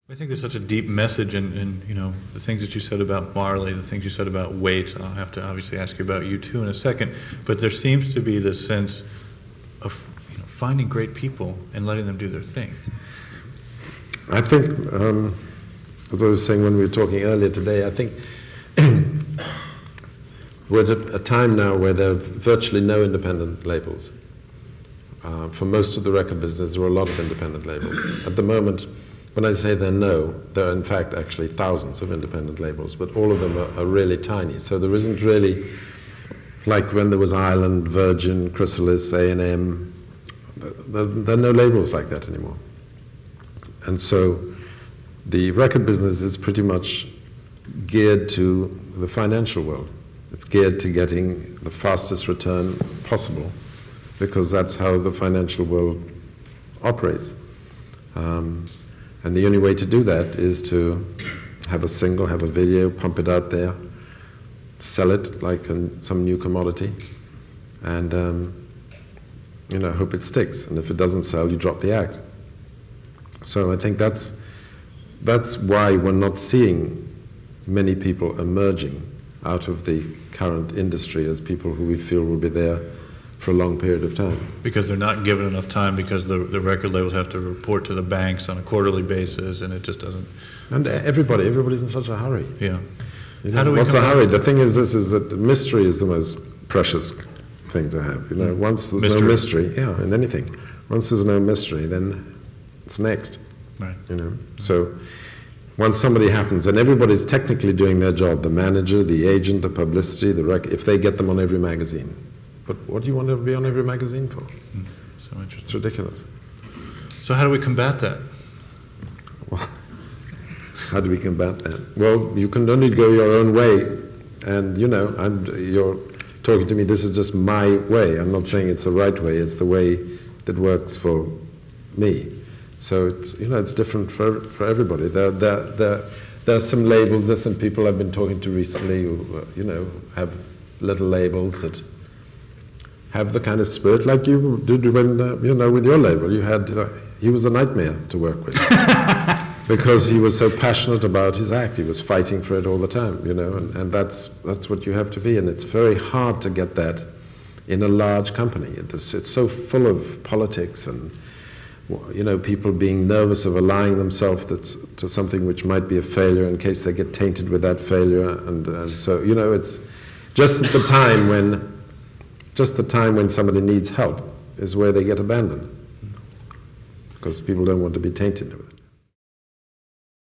I think there's such a deep message in you know, the things that you said about Marley, the things you said about Waits. I'll have to obviously ask you about U2 in a second, but there seems to be this sense of, you know, finding great people and letting them do their thing. I think, as I was saying when we were talking earlier today, I think we're at a time now where there are virtually no independent labels. For most of the record business, there are a lot of independent labels. At the moment, when I say there are in fact actually thousands of independent labels, but all of them are really tiny. So there isn't really, like when there was Island, Virgin, Chrysalis, A&M, there are no labels like that anymore. And so the record business is pretty much geared to the financial world. It's geared to getting the fastest return possible, because that's how the financial world operates. And the only way to do that is to have a single, have a video, pump it out there, sell it like some new commodity, and you know, hope it sticks. And if it doesn't sell, you drop the act. So I think that's why we're not seeing many people emerging out of the current industry as people who we feel will be there for a long period of time. Because they're not given enough time, because the record labels have to report to the banks on a quarterly basis, and it just doesn't... And everybody's in such a hurry. Yeah. You know, what's the hurry? The thing is that mystery is the most precious thing to have. You know, once there's no mystery, yeah, in anything. Once there's no mystery, then it's next. Right. You know, so once somebody happens, and everybody's technically doing their job, the manager, the agent, the publicity, if they get them on every magazine. But what do you want to be on every magazine for? So interesting. It's ridiculous. So how do we combat that? Well, how do we combat that? Well, you can only go your own way. And, you know, you're talking to me, this is just my way. I'm not saying it's the right way, it's the way that works for me. So, it's, you know, it's different for everybody. There are some labels, there's some people I've been talking to recently who, you know, have little labels that have the kind of spirit like you did when, you know, with your label. You had, he was a nightmare to work with because he was so passionate about his act. He was fighting for it all the time, you know, and that's what you have to be. And it's very hard to get that in a large company. It's so full of politics and, you know, people being nervous of allying themselves to something which might be a failure in case they get tainted with that failure. And so, you know, it's just at the time when somebody needs help is where they get abandoned, because people don't want to be tainted with it.